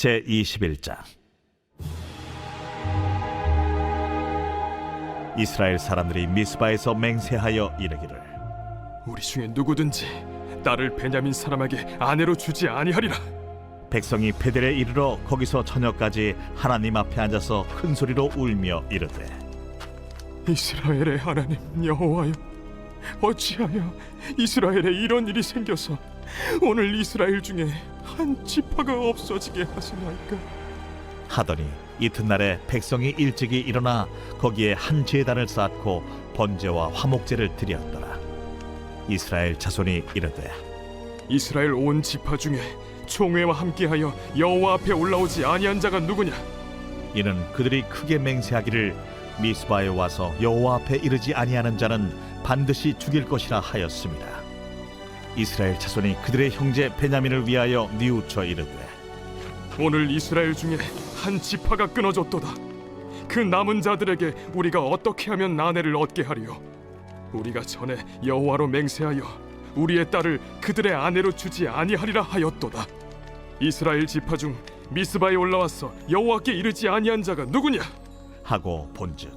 제21장. 이스라엘 사람들이 미스바에서 맹세하여 이르기를, 우리 중에 누구든지 딸을 베냐민 사람에게 아내로 주지 아니하리라. 백성이 베델에 이르러 거기서 저녁까지 하나님 앞에 앉아서 큰 소리로 울며 이르되, 이스라엘의 하나님 여호와여, 어찌하여 이스라엘에 이런 일이 생겨서 오늘 이스라엘 중에 한 지파가 없어지게 하시나이까? 하더니 이튿날에 백성이 일찍이 일어나 거기에 한 제단을 쌓고 번제와 화목제를 드렸더라. 이스라엘 자손이 이르되, 이스라엘 온 지파 중에 총회와 함께하여 여호와 앞에 올라오지 아니한 자가 누구냐? 이는 그들이 크게 맹세하기를 미스바에 와서 여호와 앞에 이르지 아니하는 자는 반드시 죽일 것이라 하였습니다. 이스라엘 자손이 그들의 형제 베냐민을 위하여 뉘우쳐 이르되, 오늘 이스라엘 중에 한 지파가 끊어졌도다. 그 남은 자들에게 우리가 어떻게 하면 아내를 얻게 하리요? 우리가 전에 여호와로 맹세하여 우리의 딸을 그들의 아내로 주지 아니하리라 하였도다. 이스라엘 지파 중 미스바에 올라와서 여호와께 이르지 아니한 자가 누구냐? 하고 본즉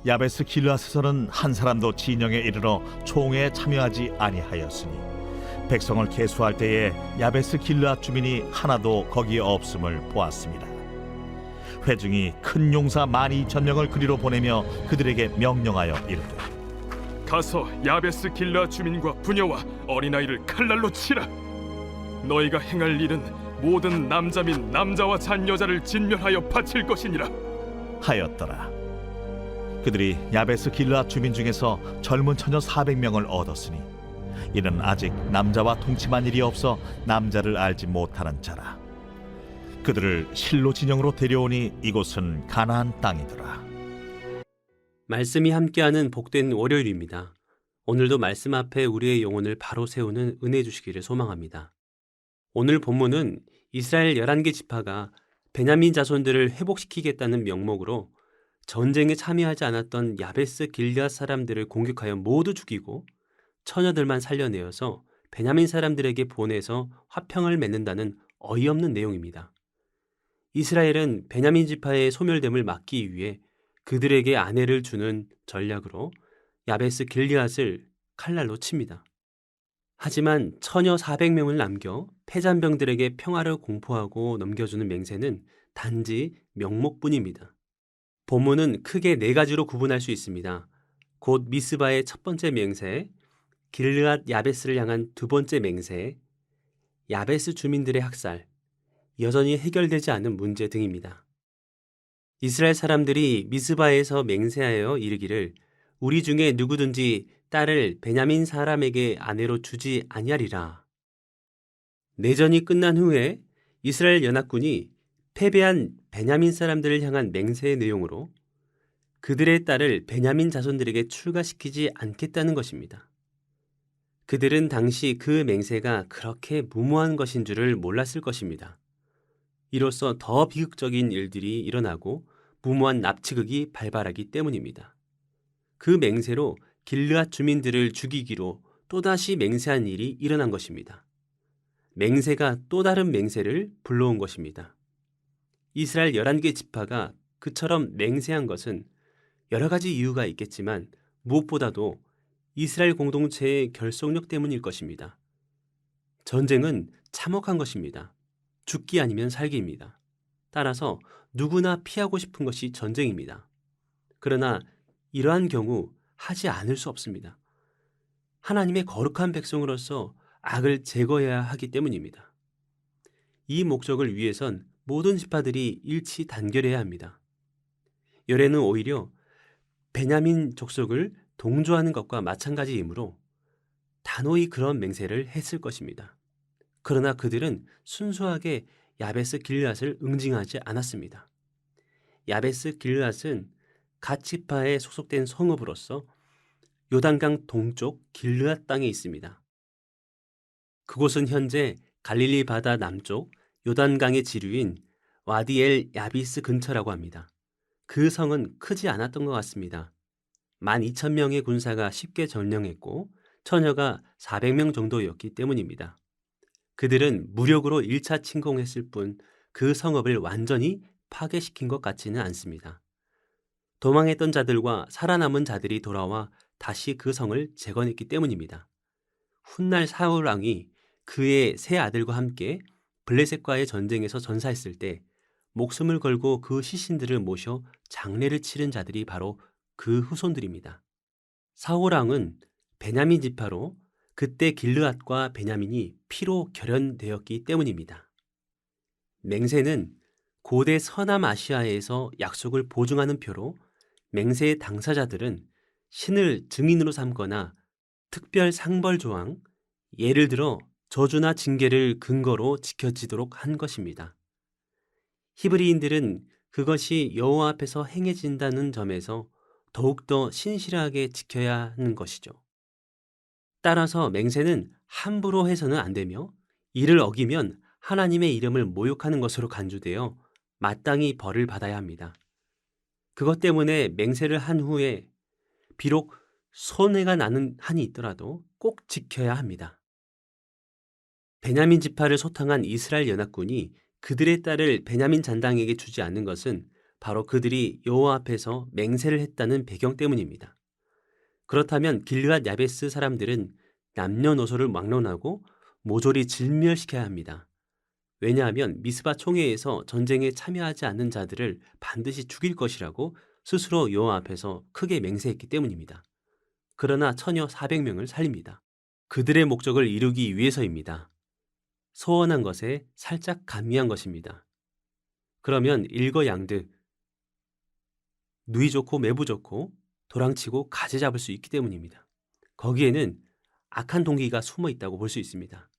야베스 길르앗에서는 한 사람도 진영에 이르러 총회에 참여하지 아니하였으니 백성을 계수할 때에 야베스 길르앗 주민이 하나도 거기에 없음을 보았습니다. 회중이 큰 용사 12,000명을 그리로 보내며 그들에게 명령하여 이르되, 가서 야베스 길르앗 주민과 부녀와 어린아이를 칼날로 치라. 너희가 행할 일은 모든 남자 및 남자와 잔 여자를 진멸하여 바칠 것이니라 하였더라. 그들이 야베스 길르앗 주민 중에서 젊은 처녀 400명을 얻었으니 이는 아직 남자와 동침한 일이 없어 남자를 알지 못하는 자라. 그들을 실로 진영으로 데려오니 이곳은 가나안 땅이더라. 말씀이 함께하는 복된 월요일입니다. 오늘도 말씀 앞에 우리의 영혼을 바로 세우는 은혜 주시기를 소망합니다. 오늘 본문은 이스라엘 11개 지파가 베냐민 자손들을 회복시키겠다는 명목으로 전쟁에 참여하지 않았던 야베스 길르앗 사람들을 공격하여 모두 죽이고 처녀들만 살려내어서 베냐민 사람들에게 보내서 화평을 맺는다는 어이없는 내용입니다. 이스라엘은 베냐민 지파의 소멸됨을 막기 위해 그들에게 아내를 주는 전략으로 야베스 길르앗을 칼날로 칩니다. 하지만 처녀 400명을 남겨 패잔병들에게 평화를 공포하고 넘겨주는 맹세는 단지 명목뿐입니다. 본문은 크게 4가지로 구분할 수 있습니다. 곧 미스바의 첫 번째 맹세, 길르앗 야베스를 향한 두 번째 맹세, 야베스 주민들의 학살, 여전히 해결되지 않은 문제 등입니다. 이스라엘 사람들이 미스바에서 맹세하여 이르기를, 우리 중에 누구든지 딸을 베냐민 사람에게 아내로 주지 아니하리라. 내전이 끝난 후에 이스라엘 연합군이 패배한 베냐민 사람들을 향한 맹세의 내용으로 그들의 딸을 베냐민 자손들에게 출가시키지 않겠다는 것입니다. 그들은 당시 그 맹세가 그렇게 무모한 것인 줄을 몰랐을 것입니다. 이로써 더 비극적인 일들이 일어나고 무모한 납치극이 발발하기 때문입니다. 그 맹세로 길르앗 주민들을 죽이기로 또다시 맹세한 일이 일어난 것입니다. 맹세가 또 다른 맹세를 불러온 것입니다. 이스라엘 11개 지파가 그처럼 맹세한 것은 여러 가지 이유가 있겠지만 무엇보다도 이스라엘 공동체의 결속력 때문일 것입니다. 전쟁은 참혹한 것입니다. 죽기 아니면 살기입니다. 따라서 누구나 피하고 싶은 것이 전쟁입니다. 그러나 이러한 경우 하지 않을 수 없습니다. 하나님의 거룩한 백성으로서 악을 제거해야 하기 때문입니다. 이 목적을 위해선 모든 지파들이 일치 단결해야 합니다. 열에는 오히려 베냐민 족속을 동조하는 것과 마찬가지이므로 단호히 그런 맹세를 했을 것입니다. 그러나 그들은 순수하게 야베스 길르앗을 응징하지 않았습니다. 야베스 길르앗은 갓 지파에 소속된 성읍으로서 요단강 동쪽 길르앗 땅에 있습니다. 그곳은 현재 갈릴리 바다 남쪽 요단강의 지류인 와디 엘 야비스 근처라고 합니다. 그 성은 크지 않았던 것 같습니다. 12,000명의 군사가 쉽게 점령했고 처녀가 400명 정도였기 때문입니다. 그들은 무력으로 1차 침공했을 뿐 그 성읍을 완전히 파괴시킨 것 같지는 않습니다. 도망했던 자들과 살아남은 자들이 돌아와 다시 그 성을 재건했기 때문입니다. 훗날 사울 왕이 그의 세 아들과 함께 블레셋과의 전쟁에서 전사했을 때 목숨을 걸고 그 시신들을 모셔 장례를 치른 자들이 바로 그 후손들입니다. 사울 왕은 베냐민 지파로 그때 길르앗과 베냐민이 피로 결연되었기 때문입니다. 맹세는 고대 서남아시아에서 약속을 보증하는 표로 맹세의 당사자들은 신을 증인으로 삼거나 특별 상벌 조항, 예를 들어 저주나 징계를 근거로 지켜지도록 한 것입니다. 히브리인들은 그것이 여호와 앞에서 행해진다는 점에서 더욱더 신실하게 지켜야 하는 것이죠. 따라서 맹세는 함부로 해서는 안 되며 이를 어기면 하나님의 이름을 모욕하는 것으로 간주되어 마땅히 벌을 받아야 합니다. 그것 때문에 맹세를 한 후에 비록 손해가 나는 한이 있더라도 꼭 지켜야 합니다. 베냐민 지파를 소탕한 이스라엘 연합군이 그들의 딸을 베냐민 잔당에게 주지 않는 것은 바로 그들이 여호와 앞에서 맹세를 했다는 배경 때문입니다. 그렇다면 길르앗 야베스 사람들은 남녀노소를 막론하고 모조리 진멸시켜야 합니다. 왜냐하면 미스바 총회에서 전쟁에 참여하지 않는 자들을 반드시 죽일 것이라고 스스로 여호와 앞에서 크게 맹세했기 때문입니다. 그러나 처녀 400명을 살립니다. 그들의 목적을 이루기 위해서입니다. 소원한 것에 살짝 감미한 것입니다. 그러면 일거양득, 누이 좋고 매부 좋고 도랑치고 가지 잡을 수 있기 때문입니다. 거기에는 악한 동기가 숨어 있다고 볼 수 있습니다.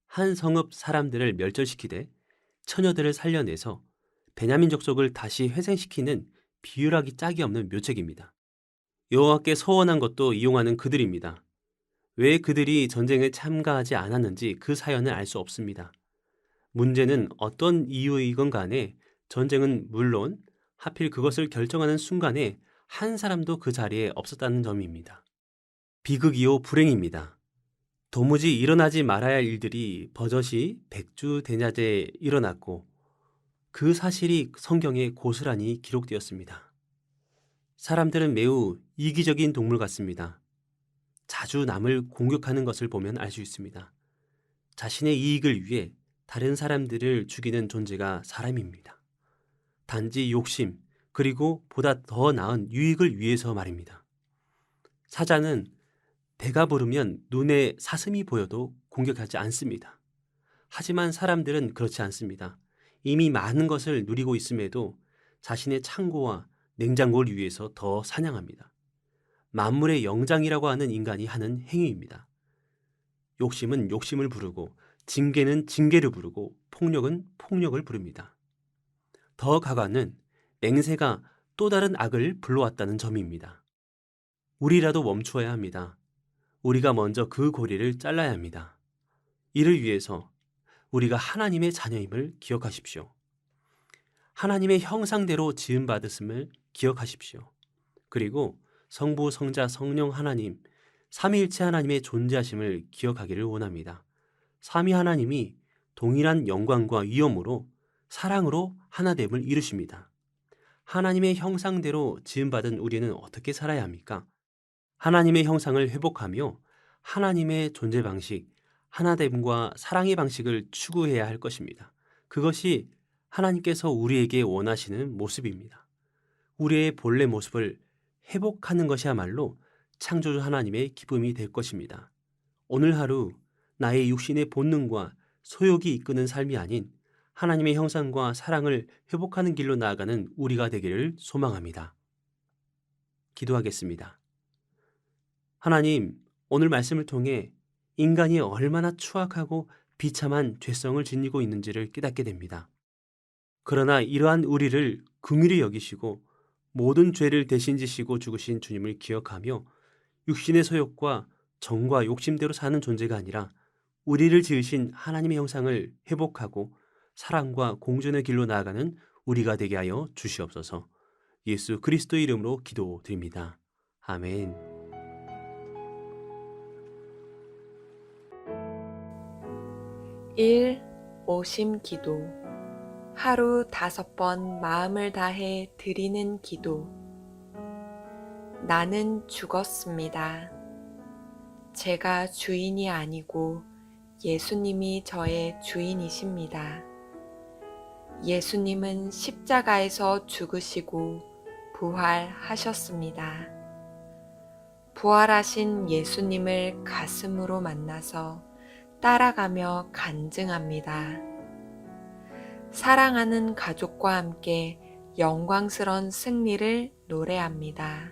한 성읍 사람들을 멸절시키되 처녀들을 살려내서 베냐민 족속을 다시 회생시키는 비율하기 짝이 없는 묘책입니다. 여호와께 서원한 것도 이용하는 그들입니다. 왜 그들이 전쟁에 참가하지 않았는지 그 사연을 알 수 없습니다. 문제는 어떤 이유이건 간에 전쟁은 물론 하필 그것을 결정하는 순간에 한 사람도 그 자리에 없었다는 점입니다. 비극이요 불행입니다. 도무지 일어나지 말아야 할 일들이 버젓이 백주대낮에 일어났고 그 사실이 성경에 고스란히 기록되었습니다. 사람들은 매우 이기적인 동물 같습니다. 자주 남을 공격하는 것을 보면 알 수 있습니다. 자신의 이익을 위해 다른 사람들을 죽이는 존재가 사람입니다. 단지 욕심, 그리고 보다 더 나은 유익을 위해서 말입니다. 사자는 배가 부르면 눈에 사슴이 보여도 공격하지 않습니다. 하지만 사람들은 그렇지 않습니다. 이미 많은 것을 누리고 있음에도 자신의 창고와 냉장고를 위해서 더 사냥합니다. 만물의 영장이라고 하는 인간이 하는 행위입니다. 욕심은 욕심을 부르고 징계는 징계를 부르고 폭력은 폭력을 부릅니다. 더 가관은 맹세가 또 다른 악을 불러왔다는 점입니다. 우리라도 멈추어야 합니다. 우리가 먼저 그 고리를 잘라야 합니다. 이를 위해서 우리가 하나님의 자녀임을 기억하십시오. 하나님의 형상대로 지음받았음을 기억하십시오. 그리고 성부, 성자, 성령 하나님, 삼위일체 하나님의 존재하심을 기억하기를 원합니다. 삼위 하나님이 동일한 영광과 위엄으로 사랑으로 하나됨을 이루십니다. 하나님의 형상대로 지음받은 우리는 어떻게 살아야 합니까? 하나님의 형상을 회복하며 하나님의 존재 방식, 하나됨과 사랑의 방식을 추구해야 할 것입니다. 그것이 하나님께서 우리에게 원하시는 모습입니다. 우리의 본래 모습을 회복하는 것이야말로 창조주 하나님의 기쁨이 될 것입니다. 오늘 하루 나의 육신의 본능과 소욕이 이끄는 삶이 아닌 하나님의 형상과 사랑을 회복하는 길로 나아가는 우리가 되기를 소망합니다. 기도하겠습니다. 하나님, 오늘 말씀을 통해 인간이 얼마나 추악하고 비참한 죄성을 지니고 있는지를 깨닫게 됩니다. 그러나 이러한 우리를 긍휼히 여기시고 모든 죄를 대신 지시고 죽으신 주님을 기억하며 육신의 소욕과 정과 욕심대로 사는 존재가 아니라 우리를 지으신 하나님의 형상을 회복하고 사랑과 공존의 길로 나아가는 우리가 되게 하여 주시옵소서. 예수 그리스도의 이름으로 기도드립니다. 아멘. 일 오심 기도. 하루 5번 마음을 다해 드리는 기도. 나는 죽었습니다. 제가 주인이 아니고 예수님이 저의 주인이십니다. 예수님은 십자가에서 죽으시고 부활하셨습니다. 부활하신 예수님을 가슴으로 만나서 따라가며 간증합니다. 사랑하는 가족과 함께 영광스런 승리를 노래합니다.